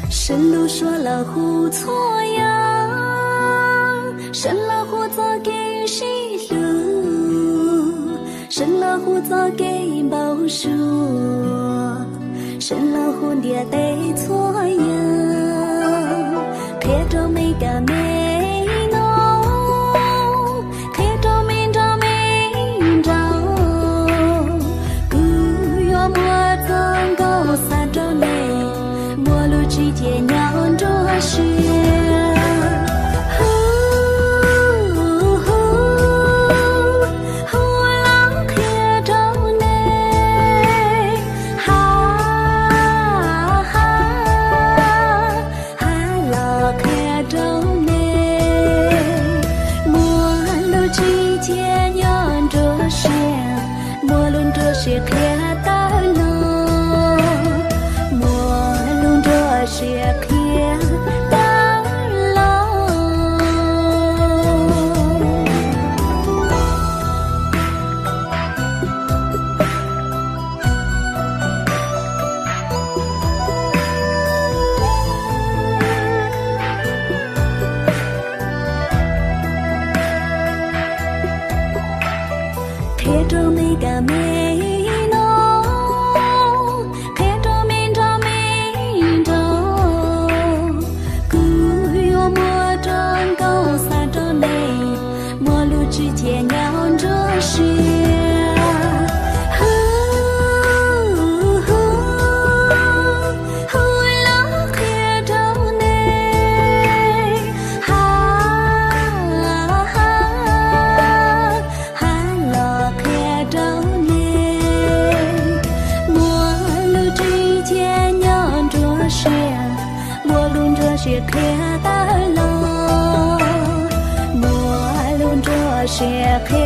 神路说了胡错呀，神了胡做给谁路？神了胡做给报数，神了胡的对错呀，看着每个美浓，看着每着每着，古月莫曾高三着内。陌路之间酿着雪，呼浪看着你，哈浪看着你，陌路之间酿着雪，陌路着雪看到了。雪看到了，看着每个美。之间酿着雪，呼浪看着你，哈浪看着你，陌路之间酿着雪，陌路着雪看到了。雪看。